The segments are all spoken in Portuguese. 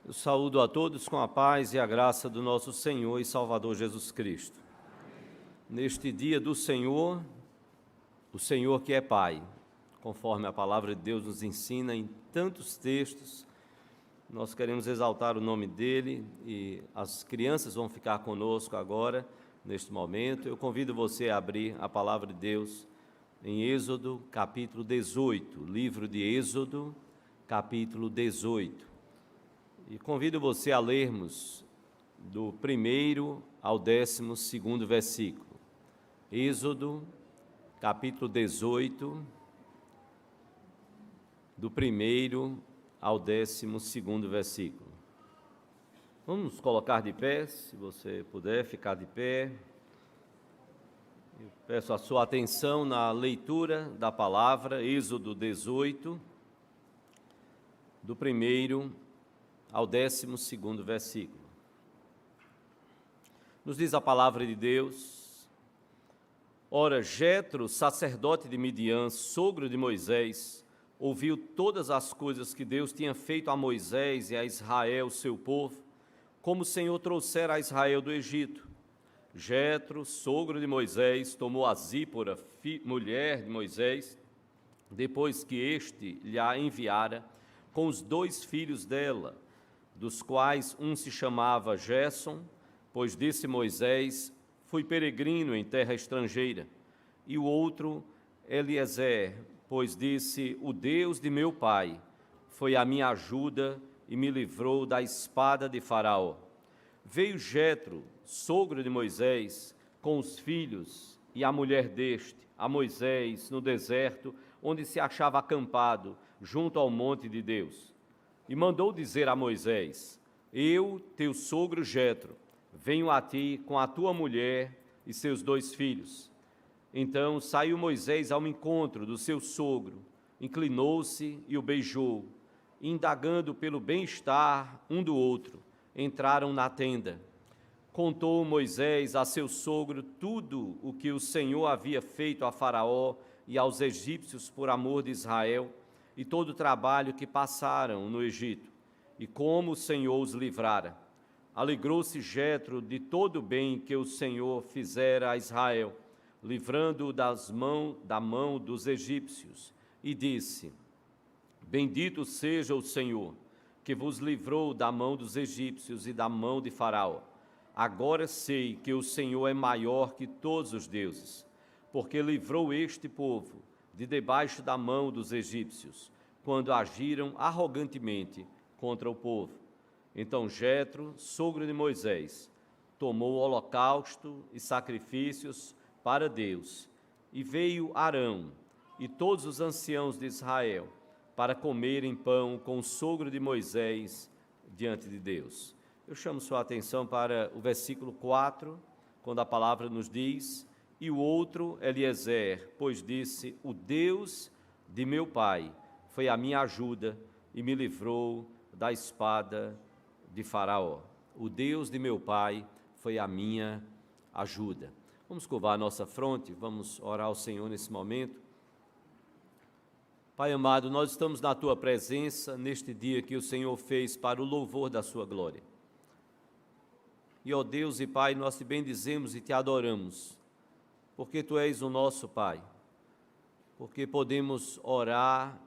Eu saúdo a todos com a paz e a graça do nosso Senhor e Salvador Jesus Cristo. Neste dia do Senhor, o Senhor que é Pai, conforme a palavra de Deus nos ensina em tantos textos, nós queremos exaltar o nome dEle e as crianças vão ficar conosco agora, neste momento. Eu convido você a abrir a palavra de Deus em Êxodo, capítulo 18, livro de Êxodo, capítulo 18. E convido você a lermos do 1º ao 12º versículo. Êxodo, capítulo 18, do 1º ao 12º versículo. Vamos nos colocar de pé, se você puder ficar de pé. Eu peço a sua atenção na leitura da palavra, Êxodo 18, do 1º ao 12º versículo. Nos diz a palavra de Deus: Ora, Jetro, sacerdote de Midian, sogro de Moisés, ouviu todas as coisas que Deus tinha feito a Moisés e a Israel, seu povo, como o Senhor trouxera a Israel do Egito. Jetro, sogro de Moisés, tomou a Zípora, mulher de Moisés, depois que este lhe a enviara, com os 2 filhos dela, dos quais um se chamava Gerson, pois disse Moisés: fui peregrino em terra estrangeira, e o outro Eliezer, pois disse: o Deus de meu pai foi a minha ajuda e me livrou da espada de Faraó. Veio Jetro, sogro de Moisés, com os filhos e a mulher deste, a Moisés, no deserto, onde se achava acampado, junto ao monte de Deus. E mandou dizer a Moisés: eu, teu sogro Jetro, venho a ti com a tua mulher e seus 2 filhos. Então saiu Moisés ao encontro do seu sogro, inclinou-se e o beijou. Indagando pelo bem-estar um do outro, entraram na tenda. Contou Moisés a seu sogro tudo o que o Senhor havia feito a Faraó e aos egípcios por amor de Israel, e todo o trabalho que passaram no Egito, e como o Senhor os livrara. Alegrou-se Jetro de todo o bem que o Senhor fizera a Israel, livrando-o da mão dos egípcios, e disse: bendito seja o Senhor, que vos livrou da mão dos egípcios e da mão de Faraó. Agora sei que o Senhor é maior que todos os deuses, porque livrou este povo de debaixo da mão dos egípcios, quando agiram arrogantemente contra o povo. Então Jetro, sogro de Moisés, tomou o holocausto e sacrifícios para Deus, e veio Arão e todos os anciãos de Israel para comerem pão com o sogro de Moisés diante de Deus. Eu chamo sua atenção para o versículo 4, quando a palavra nos diz: e o outro Eliezer, pois disse: o Deus de meu pai foi a minha ajuda e me livrou da espada de Faraó. O Deus de meu pai foi a minha ajuda. Vamos curvar a nossa fronte, vamos orar ao Senhor nesse momento. Pai amado, nós estamos na Tua presença neste dia que o Senhor fez para o louvor da Sua glória. E, ó Deus e Pai, nós te bendizemos e te adoramos, porque Tu és o nosso Pai, porque podemos orar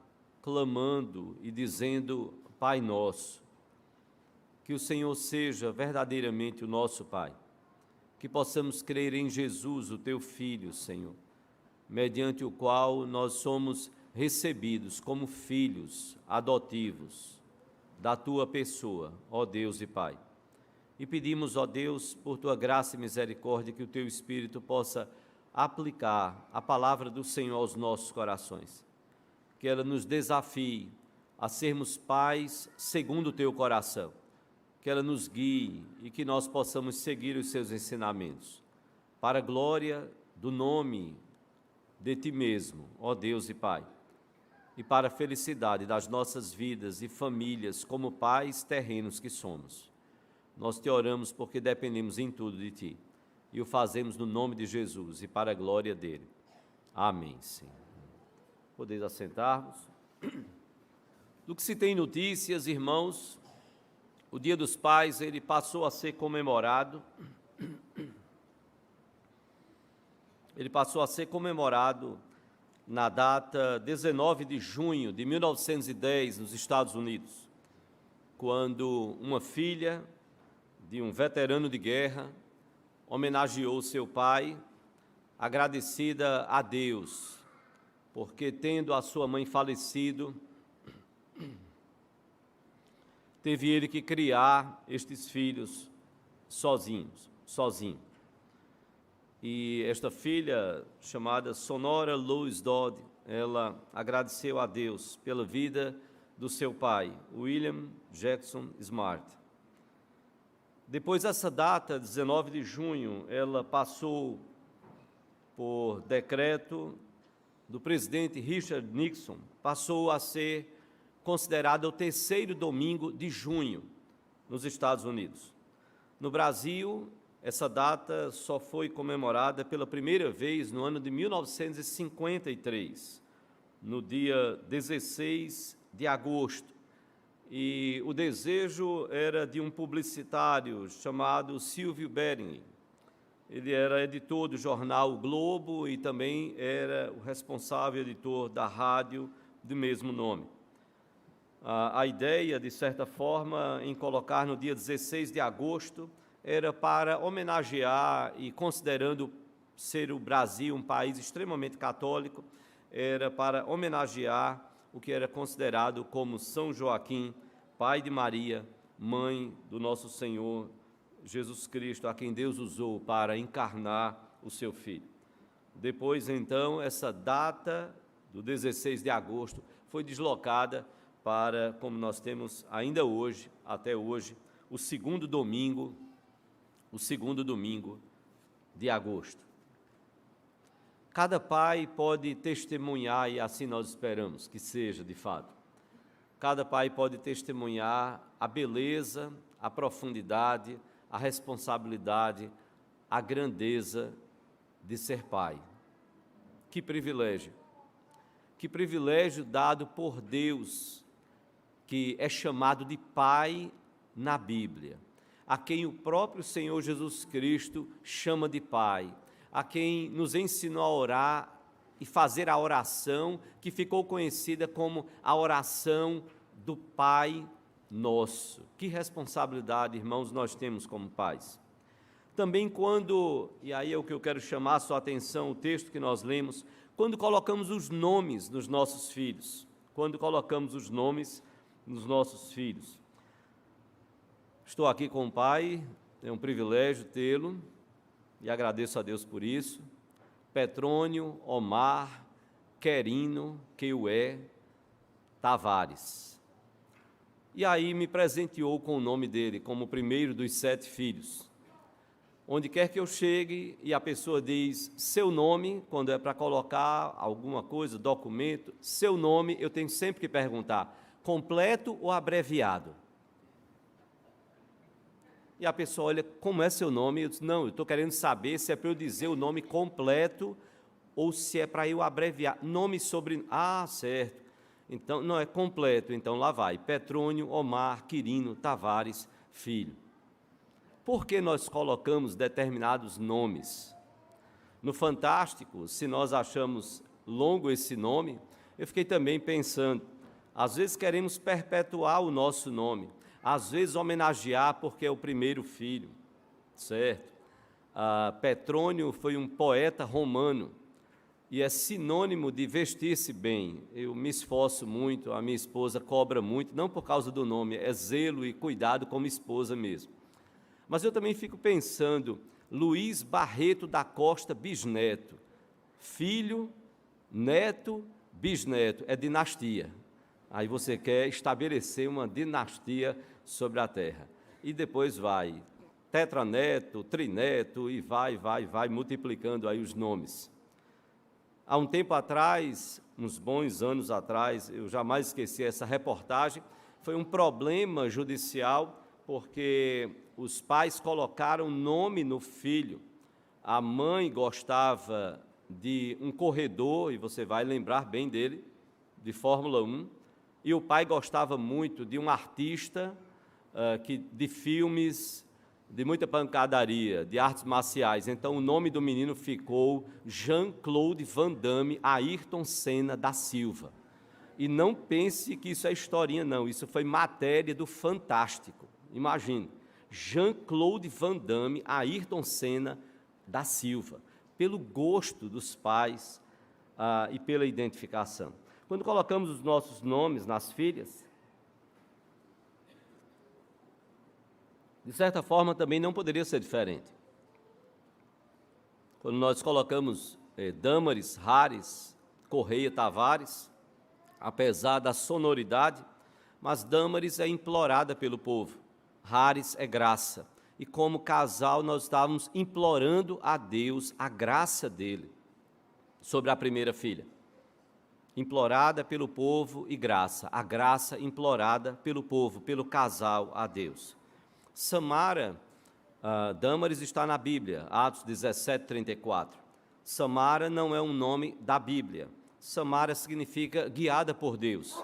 clamando e dizendo: Pai nosso. Que o Senhor seja verdadeiramente o nosso Pai, que possamos crer em Jesus, o Teu Filho, Senhor, mediante o qual nós somos recebidos como filhos adotivos da Tua pessoa, ó Deus e Pai. E pedimos, ó Deus, por Tua graça e misericórdia, que o Teu Espírito possa aplicar a palavra do Senhor aos nossos corações, que ela nos desafie a sermos pais segundo o Teu coração, que ela nos guie e que nós possamos seguir os Seus ensinamentos, para a glória do nome de Ti mesmo, ó Deus e Pai, e para a felicidade das nossas vidas e famílias como pais terrenos que somos. Nós Te oramos porque dependemos em tudo de Ti, e o fazemos no nome de Jesus e para a glória dEle. Amém, Senhor. Podeis assentar-vos. Do que se tem notícias, irmãos, o Dia dos Pais ele passou a ser comemorado. Ele passou a ser comemorado na data 19 de junho de 1910, nos Estados Unidos, quando uma filha de um veterano de guerra homenageou seu pai, agradecida a Deus, porque, tendo a sua mãe falecido, teve ele que criar estes filhos sozinho. E esta filha, chamada Sonora Louise Dodd, ela agradeceu a Deus pela vida do seu pai, William Jackson Smart. Depois dessa data, 19 de junho, ela passou, por decreto do presidente Richard Nixon, passou a ser considerada o terceiro domingo de junho nos Estados Unidos. No Brasil, essa data só foi comemorada pela primeira vez no ano de 1953, no dia 16 de agosto. E o desejo era de um publicitário chamado Silvio Bering. Ele era editor do jornal O Globo e também era o responsável editor da rádio do mesmo nome. A ideia, de certa forma, em colocar no dia 16 de agosto era para homenagear, e considerando ser o Brasil um país extremamente católico, era para homenagear o que era considerado como São Joaquim, pai de Maria, mãe do nosso Senhor Jesus Cristo, a quem Deus usou para encarnar o seu Filho. Depois, então, essa data do 16 de agosto foi deslocada para, como nós temos ainda hoje, até hoje, o segundo domingo de agosto. Cada pai pode testemunhar, e assim nós esperamos que seja de fato. Cada pai pode testemunhar a beleza, a profundidade, a responsabilidade, a grandeza de ser pai. Que privilégio! Que privilégio dado por Deus, que é chamado de Pai na Bíblia, a quem o próprio Senhor Jesus Cristo chama de Pai, a quem nos ensinou a orar e fazer a oração que ficou conhecida como a oração do Pai Nosso. Que responsabilidade, irmãos, nós temos como pais. Também quando, e aí é o que eu quero chamar a sua atenção, o texto que nós lemos, quando colocamos os nomes nos nossos filhos, Estou aqui com o pai, é um privilégio tê-lo, e agradeço a Deus por isso. Petrônio, Omar, Querino, Keué, Tavares. E aí me presenteou com o nome dele, como o primeiro dos 7 filhos. Onde quer que eu chegue e a pessoa diz seu nome, quando é para colocar alguma coisa, documento, seu nome, eu tenho sempre que perguntar, completo ou abreviado? E a pessoa olha, como é seu nome? Eu disse, não, eu estou querendo saber se é para eu dizer o nome completo ou se é para eu abreviar. Nome sobre... Ah, certo. Então, não é completo, então lá vai. Petrônio, Omar, Quirino, Tavares, filho. Por que nós colocamos determinados nomes? No Fantástico, se nós achamos longo esse nome, eu fiquei também pensando, às vezes queremos perpetuar o nosso nome, às vezes homenagear porque é o primeiro filho, certo? Petrônio foi um poeta romano e é sinônimo de vestir-se bem. Eu me esforço muito, a minha esposa cobra muito, não por causa do nome, é zelo e cuidado como esposa mesmo. Mas eu também fico pensando, Luiz Barreto da Costa Bisneto, filho, neto, bisneto, é dinastia. Aí você quer estabelecer uma dinastia sobre a terra. E depois vai tetraneto, trineto, e vai multiplicando aí os nomes. Há um tempo atrás, uns bons anos atrás, eu jamais esqueci essa reportagem, foi um problema judicial, porque os pais colocaram nome no filho. A mãe gostava de um corredor, e você vai lembrar bem dele, de Fórmula 1, e o pai gostava muito de um artista, de filmes de muita pancadaria, de artes marciais. Então, o nome do menino ficou Jean-Claude Van Damme Ayrton Senna da Silva. E não pense que isso é historinha, não. Isso foi matéria do Fantástico. Imagine, Jean-Claude Van Damme Ayrton Senna da Silva, pelo gosto dos pais e pela identificação. Quando colocamos os nossos nomes nas filhas, de certa forma também não poderia ser diferente. Quando nós colocamos Dâmaris, Haris, Correia, Tavares, apesar da sonoridade, mas Dâmaris é implorada pelo povo, Haris é graça. E como casal nós estávamos implorando a Deus a graça dele sobre a primeira filha. Implorada pelo povo e graça, a graça implorada pelo povo, pelo casal a Deus. Samara, Dâmaris está na Bíblia, Atos 17, 34. Samara não é um nome da Bíblia. Samara significa guiada por Deus.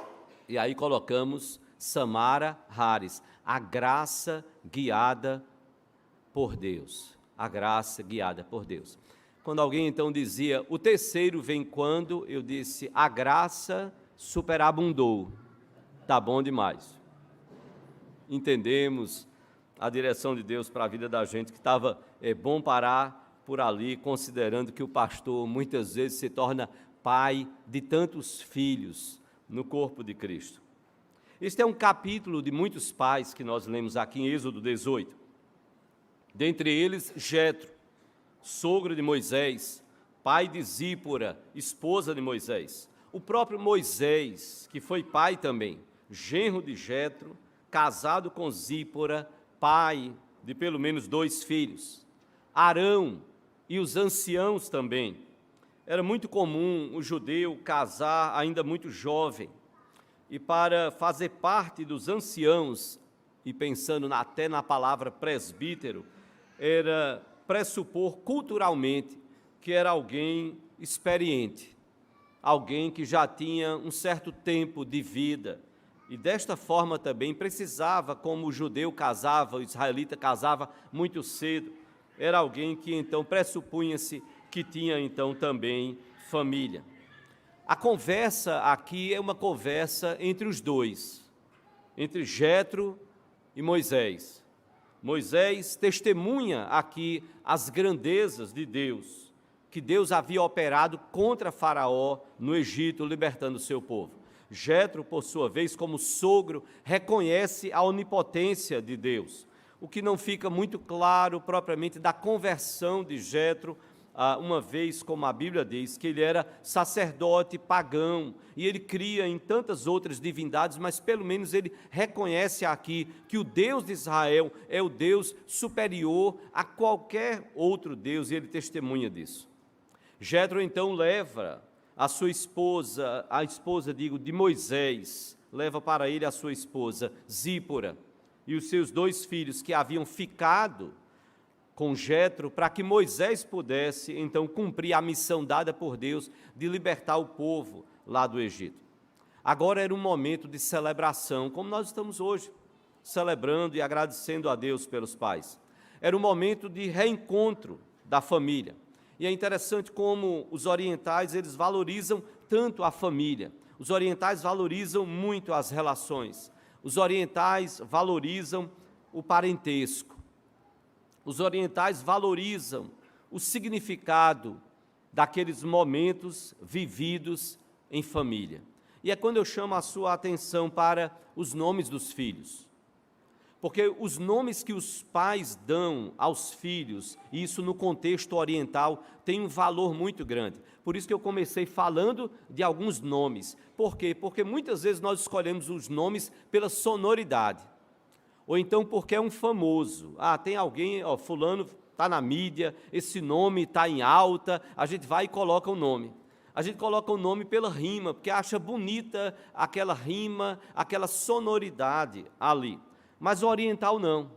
E aí colocamos Samara Haris, a graça guiada por Deus. A graça guiada por Deus. Quando alguém então dizia, o terceiro vem quando, eu disse, a graça superabundou. Tá bom demais. Entendemos a direção de Deus para a vida da gente, que estava bom parar por ali, considerando que o pastor muitas vezes se torna pai de tantos filhos no corpo de Cristo. Este é um capítulo de muitos pais que nós lemos aqui em Êxodo 18. Dentre eles, Jetro, sogro de Moisés, pai de Zípora, esposa de Moisés. O próprio Moisés, que foi pai também, genro de Jetro, casado com Zípora, pai de pelo menos 2 filhos. Arão e os anciãos também. Era muito comum o judeu casar ainda muito jovem. E para fazer parte dos anciãos, e pensando até na palavra presbítero, era pressupor culturalmente que era alguém experiente, alguém que já tinha um certo tempo de vida, e desta forma também precisava, como o judeu casava, o israelita casava muito cedo, era alguém que então pressupunha-se que tinha então também família. A conversa aqui é uma conversa entre os dois, entre Jetro e Moisés. Moisés testemunha aqui as grandezas de Deus, que Deus havia operado contra Faraó no Egito, libertando o seu povo. Jetro, por sua vez, como sogro, reconhece a onipotência de Deus, o que não fica muito claro propriamente da conversão de Jetro, uma vez, como a Bíblia diz, que ele era sacerdote pagão, e ele cria em tantas outras divindades, mas pelo menos ele reconhece aqui que o Deus de Israel é o Deus superior a qualquer outro Deus, e ele testemunha disso. Jetro então leva a sua esposa, de Moisés, leva para ele a sua esposa, Zípora, e os seus 2 filhos que haviam ficado com Jetro, para que Moisés pudesse, então, cumprir a missão dada por Deus de libertar o povo lá do Egito. Agora era um momento de celebração, como nós estamos hoje, celebrando e agradecendo a Deus pelos pais. Era um momento de reencontro da família. E é interessante como os orientais, eles valorizam tanto a família. Os orientais valorizam muito as relações. Os orientais valorizam o parentesco. Os orientais valorizam o significado daqueles momentos vividos em família. E é quando eu chamo a sua atenção para os nomes dos filhos. Porque os nomes que os pais dão aos filhos, e isso no contexto oriental, tem um valor muito grande. Por isso que eu comecei falando de alguns nomes. Por quê? Porque muitas vezes nós escolhemos os nomes pela sonoridade. Ou então porque é um famoso. Tem alguém, fulano está na mídia, esse nome está em alta, a gente vai e coloca o nome. A gente coloca o nome pela rima, porque acha bonita aquela rima, aquela sonoridade ali. Mas o oriental não.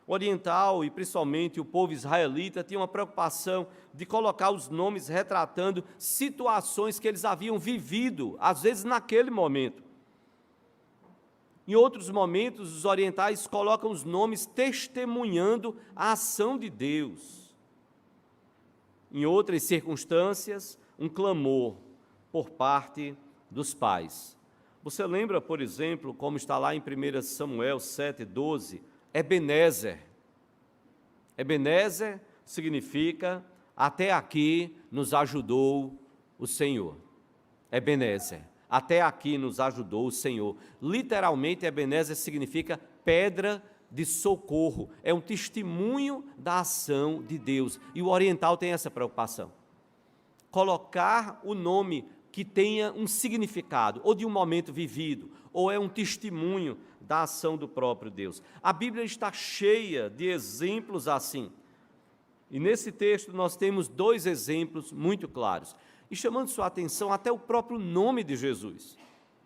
O oriental, e principalmente o povo israelita, tinha uma preocupação de colocar os nomes retratando situações que eles haviam vivido, às vezes naquele momento. Em outros momentos, os orientais colocam os nomes testemunhando a ação de Deus. Em outras circunstâncias, um clamor por parte dos pais. Você lembra, por exemplo, como está lá em 1 Samuel 7,12, Ebenezer. Ebenezer significa, até aqui nos ajudou o Senhor. Ebenezer, até aqui nos ajudou o Senhor. Literalmente, Ebenezer significa pedra de socorro. É um testemunho da ação de Deus. E o oriental tem essa preocupação. Colocar o nome que tenha um significado, ou de um momento vivido, ou é um testemunho da ação do próprio Deus. A Bíblia está cheia de exemplos assim. E nesse texto nós temos 2 exemplos muito claros. E chamando sua atenção até o próprio nome de Jesus.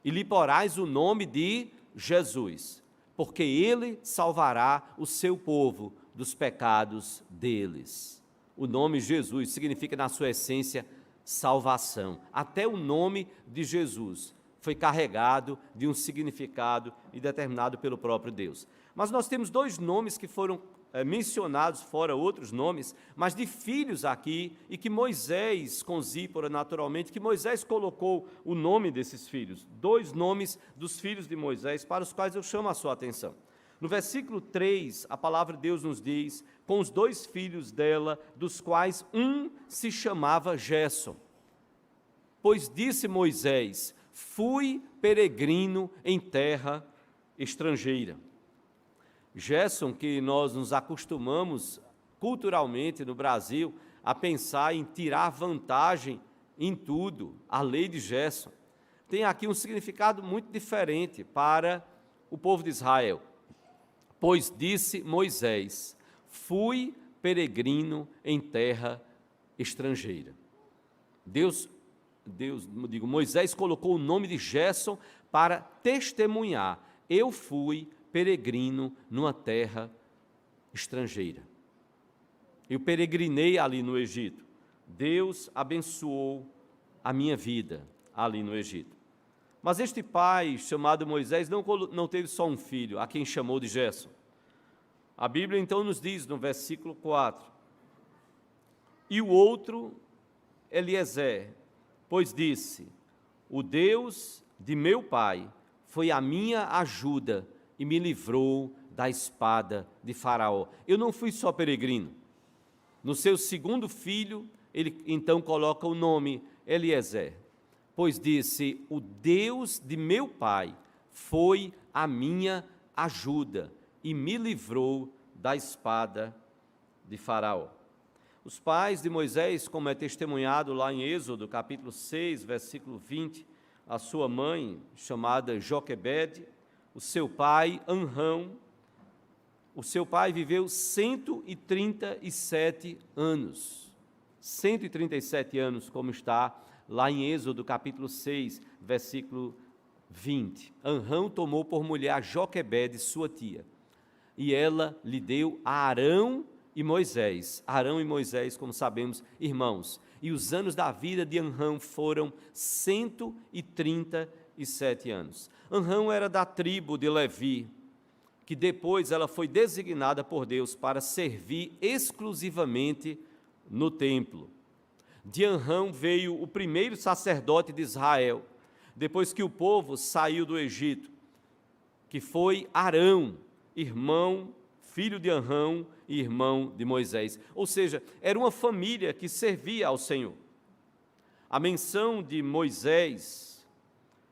E lhe porás o nome de Jesus, porque ele salvará o seu povo dos pecados deles. O nome Jesus significa, na sua essência, salvação. Até o nome de Jesus foi carregado de um significado e determinado pelo próprio Deus. Mas nós temos 2 nomes que foram mencionados, fora outros nomes, mas de filhos aqui, e que Moisés, com Zípora naturalmente, que Moisés colocou o nome desses filhos. 2 nomes dos filhos de Moisés, para os quais eu chamo a sua atenção. No versículo 3, a palavra de Deus nos diz, com os 2 filhos dela, dos quais um se chamava Gerson. Pois disse Moisés, fui peregrino em terra estrangeira. Gerson, que nós nos acostumamos culturalmente no Brasil a pensar em tirar vantagem em tudo, a lei de Gerson, tem aqui um significado muito diferente para o povo de Israel. Pois disse Moisés, fui peregrino em terra estrangeira. Moisés colocou o nome de Gerson para testemunhar, eu fui peregrino numa terra estrangeira. Eu peregrinei ali no Egito. Deus abençoou a minha vida ali no Egito. Mas este pai, chamado Moisés, não teve só um filho, a quem chamou de Gerson. A Bíblia então nos diz no versículo 4, e o outro, Eliezer, pois disse, o Deus de meu pai foi a minha ajuda e me livrou da espada de Faraó. Eu não fui só peregrino. No seu segundo filho, ele então coloca o nome Eliezer, pois disse, o Deus de meu pai foi a minha ajuda e me livrou da espada de Faraó. Os pais de Moisés, como é testemunhado lá em Êxodo, capítulo 6, versículo 20, a sua mãe, chamada Joquebede, o seu pai, Anrão, o seu pai viveu 137 anos. 137 anos, como está lá em Êxodo, capítulo 6, versículo 20. Anrão tomou por mulher a Joquebede, sua tia, e ela lhe deu a Arão e Moisés. Arão e Moisés, como sabemos, irmãos. E os anos da vida de Anrão foram 137 anos. Anrão era da tribo de Levi, que depois ela foi designada por Deus para servir exclusivamente no templo. De Anrão veio o primeiro sacerdote de Israel, depois que o povo saiu do Egito, que foi Arão, filho de Anrão e irmão de Moisés. Ou seja, era uma família que servia ao Senhor. A menção de Moisés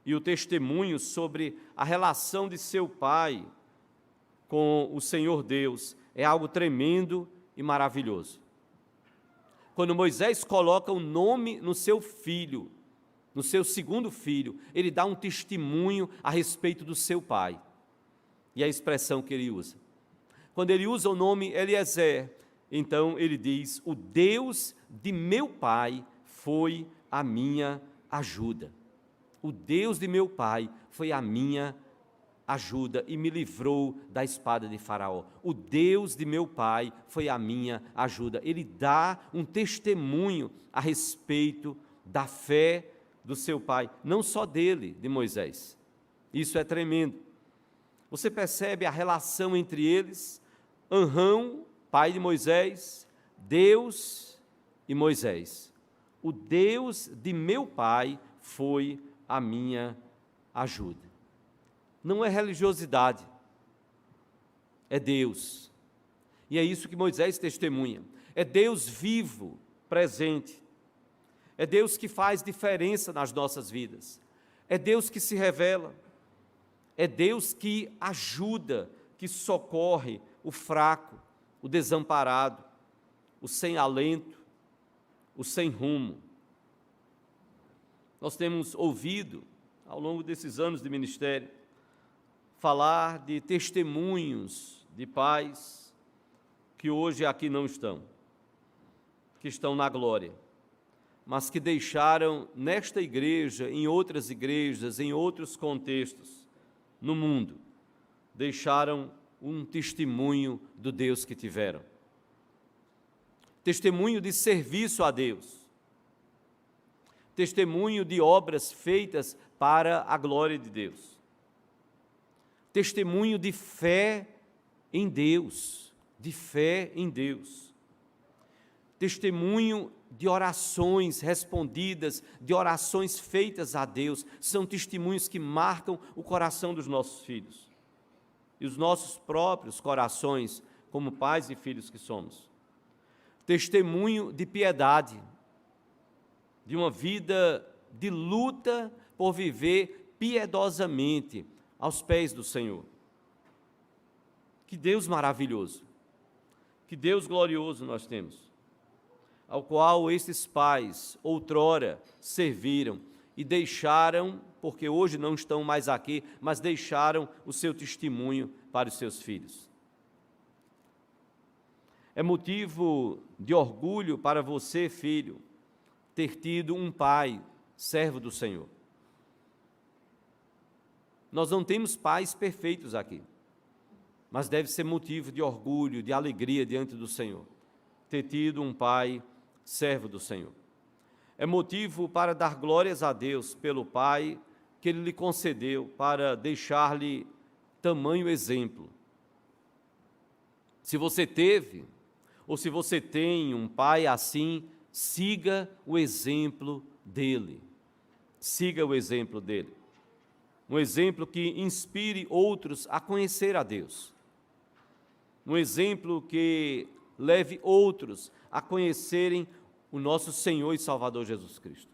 e o testemunho sobre a relação de seu pai com o Senhor Deus é algo tremendo e maravilhoso. Quando Moisés coloca o nome no seu filho, no seu segundo filho, ele dá um testemunho a respeito do seu pai. E a expressão que ele usa. Quando ele usa o nome Eliezer, então ele diz, o Deus de meu pai foi a minha ajuda. O Deus de meu pai foi a minha ajuda e me livrou da espada de Faraó. O Deus de meu pai foi a minha ajuda. Ele dá um testemunho a respeito da fé do seu pai, não só dele, de Moisés. Isso é tremendo. Você percebe a relação entre eles? Anrão, pai de Moisés, Deus e Moisés. O Deus de meu pai foi a minha ajuda. Não é religiosidade, é Deus. E é isso que Moisés testemunha. É Deus vivo, presente. É Deus que faz diferença nas nossas vidas. É Deus que se revela. É Deus que ajuda, que socorre o fraco, o desamparado, o sem alento, o sem rumo. Nós temos ouvido, ao longo desses anos de ministério, falar de testemunhos de pais que hoje aqui não estão, que estão na glória, mas que deixaram nesta igreja, em outras igrejas, em outros contextos, no mundo, deixaram um testemunho do Deus que tiveram. Testemunho de serviço a Deus. Testemunho de obras feitas para a glória de Deus. Testemunho de fé em Deus, de fé em Deus. Testemunho de orações respondidas, de orações feitas a Deus, são testemunhos que marcam o coração dos nossos filhos e os nossos próprios corações, como pais e filhos que somos. Testemunho de piedade, de uma vida de luta por viver piedosamente aos pés do Senhor. Que Deus maravilhoso, que Deus glorioso nós temos, ao qual estes pais outrora serviram e deixaram, porque hoje não estão mais aqui, mas deixaram o seu testemunho para os seus filhos. É motivo de orgulho para você, filho, ter tido um pai, servo do Senhor. Nós não temos pais perfeitos aqui, mas deve ser motivo de orgulho, de alegria diante do Senhor, ter tido um pai, servo do Senhor. É motivo para dar glórias a Deus pelo pai que Ele lhe concedeu, para deixar-lhe tamanho exemplo. Se você teve, ou se você tem um pai assim, siga o exemplo dele. Siga o exemplo dele. Um exemplo que inspire outros a conhecer a Deus. Um exemplo que leve outros a conhecerem o nosso Senhor e Salvador Jesus Cristo.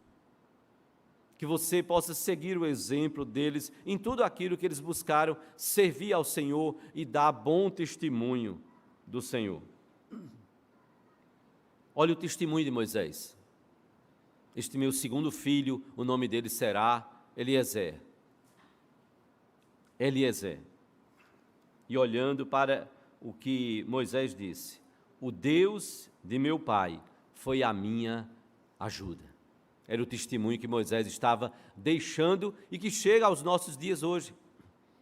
Que você possa seguir o exemplo deles em tudo aquilo que eles buscaram servir ao Senhor e dar bom testemunho do Senhor. Olha o testemunho de Moisés. Este meu segundo filho, o nome dele será Eliezer. Eliezer. E olhando para o que Moisés disse, o Deus de meu pai foi a minha ajuda. Era o testemunho que Moisés estava deixando e que chega aos nossos dias hoje,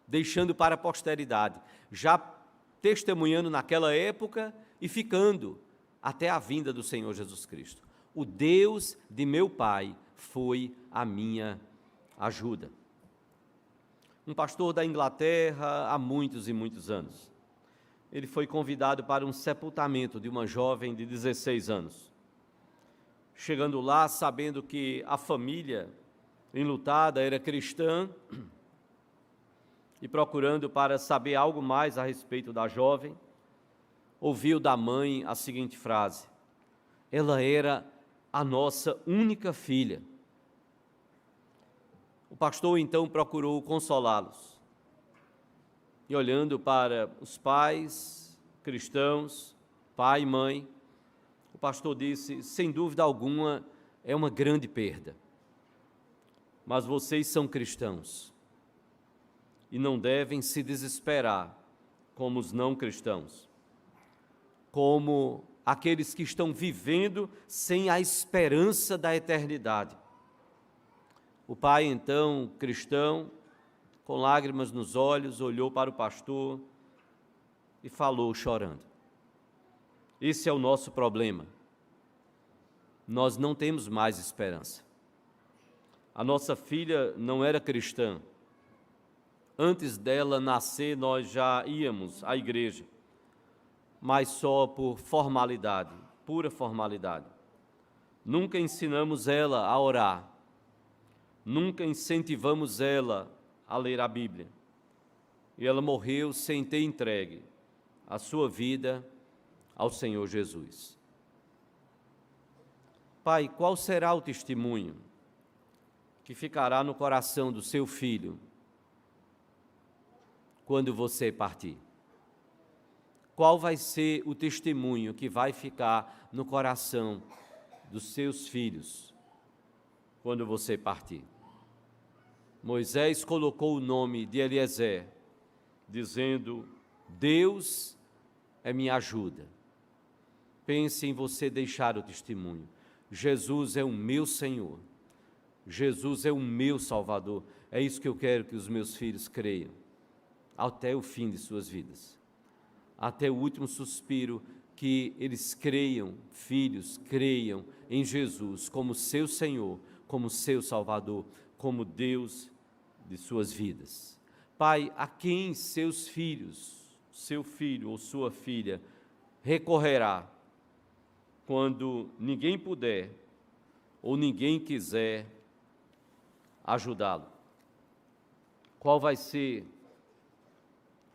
deixando para a posteridade, já testemunhando naquela época e ficando até a vinda do Senhor Jesus Cristo. O Deus de meu pai foi a minha ajuda. Um pastor da Inglaterra há muitos e muitos anos. Ele foi convidado para um sepultamento de uma jovem de 16 anos. Chegando lá, sabendo que a família enlutada era cristã, e procurando para saber algo mais a respeito da jovem, ouviu da mãe a seguinte frase: ela era a nossa única filha. O pastor então procurou consolá-los. E olhando para os pais cristãos, pai e mãe, o pastor disse: sem dúvida alguma, é uma grande perda. Mas vocês são cristãos e não devem se desesperar como os não cristãos, como aqueles que estão vivendo sem a esperança da eternidade. O pai, então, cristão, com lágrimas nos olhos, olhou para o pastor e falou chorando: esse é o nosso problema. Nós não temos mais esperança. A nossa filha não era cristã. Antes dela nascer, nós já íamos à igreja, mas só por formalidade, pura formalidade. Nunca ensinamos ela a orar, nunca incentivamos ela a ler a Bíblia. E ela morreu sem ter entregue a sua vida ao Senhor Jesus. Pai, qual será o testemunho que ficará no coração do seu filho quando você partir? Qual vai ser o testemunho que vai ficar no coração dos seus filhos quando você partir? Moisés colocou o nome de Eliezer, dizendo: Deus é minha ajuda. Pense em você deixar o testemunho. Jesus é o meu Senhor. Jesus é o meu Salvador. É isso que eu quero que os meus filhos creiam, até o fim de suas vidas. Até o último suspiro, que eles creiam, filhos, creiam em Jesus como seu Senhor, como seu Salvador, como Deus de suas vidas. Pai, a quem seus filhos, seu filho ou sua filha, recorrerá quando ninguém puder ou ninguém quiser ajudá-lo? Qual vai ser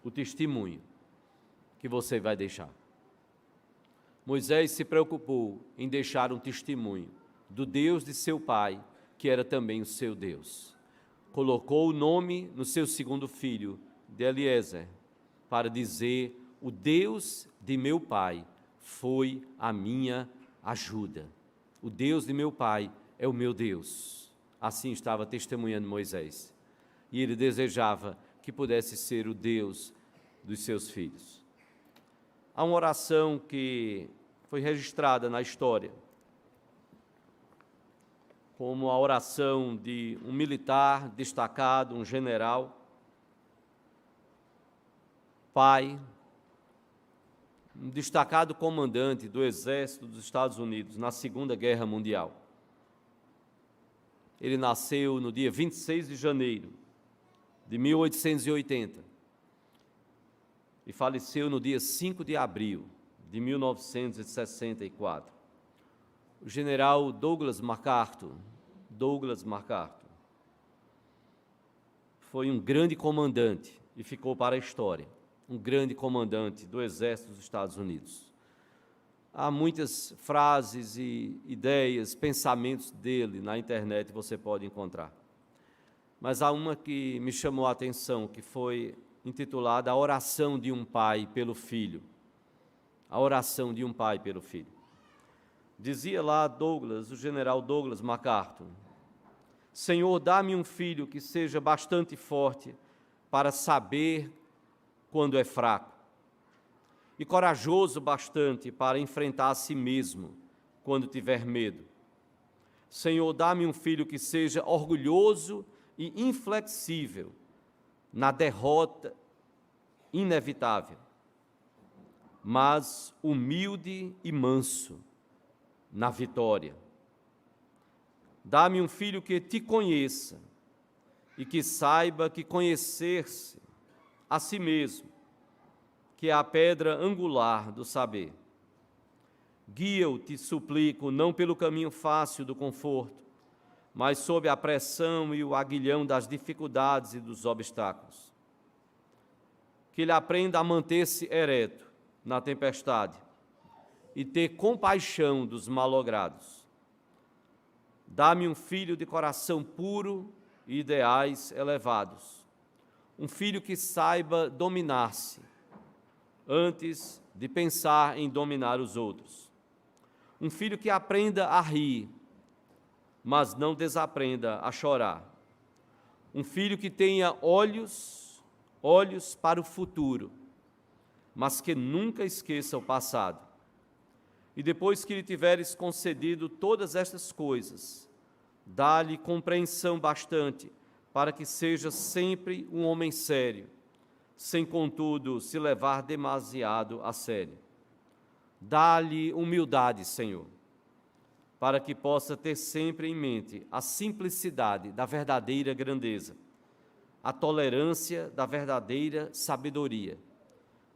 o testemunho que você vai deixar? Moisés se preocupou em deixar um testemunho do Deus de seu pai, que era também o seu Deus. Colocou o nome no seu segundo filho, de Eliezer, para dizer: o Deus de meu pai foi a minha ajuda. O Deus de meu pai é o meu Deus. Assim estava testemunhando Moisés. E ele desejava que pudesse ser o Deus dos seus filhos. Há uma oração que foi registrada na história como a oração de um militar destacado, um general, pai, um destacado comandante do Exército dos Estados Unidos na Segunda Guerra Mundial. Ele nasceu no dia 26 de janeiro de 1880 e faleceu no dia 5 de abril de 1964. O general Douglas MacArthur foi um grande comandante e ficou para a história, um grande comandante do Exército dos Estados Unidos. Há muitas frases e ideias, pensamentos dele na internet, você pode encontrar. Mas há uma que me chamou a atenção, que foi intitulada A Oração de um Pai pelo Filho. A oração de um pai pelo filho. Dizia lá o general Douglas MacArthur: Senhor, dá-me um filho que seja bastante forte para saber quando é fraco, e corajoso bastante para enfrentar a si mesmo quando tiver medo. Senhor, dá-me um filho que seja orgulhoso e inflexível na derrota inevitável, mas humilde e manso na vitória. Dá-me um filho que te conheça e que saiba que conhecer-se a si mesmo, que é a pedra angular do saber. Guia-o, te suplico, não pelo caminho fácil do conforto, mas sob a pressão e o aguilhão das dificuldades e dos obstáculos. Que ele aprenda a manter-se ereto na tempestade e ter compaixão dos malogrados. Dá-me um filho de coração puro e ideais elevados, um filho que saiba dominar-se antes de pensar em dominar os outros, um filho que aprenda a rir, mas não desaprenda a chorar, um filho que tenha olhos para o futuro, mas que nunca esqueça o passado. E depois que lhe tiveres concedido todas estas coisas, dá-lhe compreensão bastante para que seja sempre um homem sério, sem, contudo, se levar demasiado a sério. Dá-lhe humildade, Senhor, para que possa ter sempre em mente a simplicidade da verdadeira grandeza, a tolerância da verdadeira sabedoria,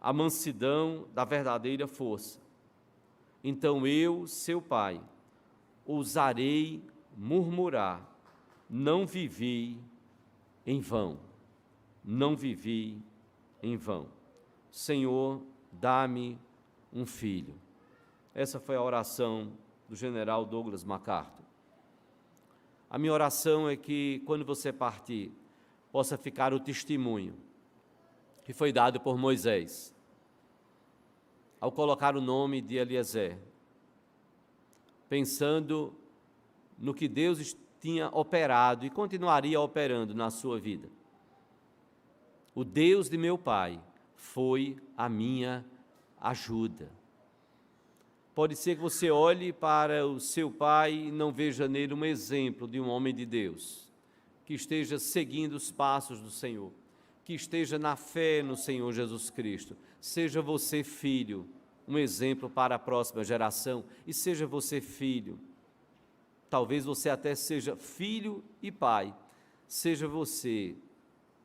a mansidão da verdadeira força. Então eu, seu pai, ousarei murmurar: não vivi em vão, não vivi em vão. Senhor, dá-me um filho. Essa foi a oração do general Douglas MacArthur. A minha oração é que, quando você partir, possa ficar o testemunho que foi dado por Moisés, ao colocar o nome de Eliezer, pensando no que Deus tinha operado e continuaria operando na sua vida. O Deus de meu pai foi a minha ajuda. Pode ser que você olhe para o seu pai e não veja nele um exemplo de um homem de Deus, que esteja seguindo os passos do Senhor, que esteja na fé no Senhor Jesus Cristo. Seja você, filho, um exemplo para a próxima geração, e seja você, filho, talvez você até seja filho e pai, seja você,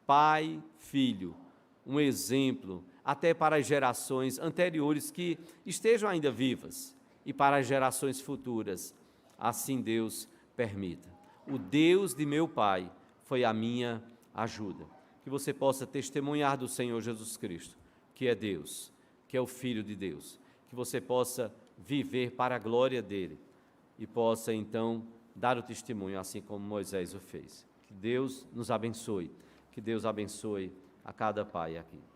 pai, filho, um exemplo até para as gerações anteriores que estejam ainda vivas e para as gerações futuras, assim Deus permita. O Deus de meu pai foi a minha ajuda. Que você possa testemunhar do Senhor Jesus Cristo, que é Deus, que é o Filho de Deus. Que você possa viver para a glória dele e possa então dar o testemunho, assim como Moisés o fez. Que Deus nos abençoe, que Deus abençoe a cada pai aqui.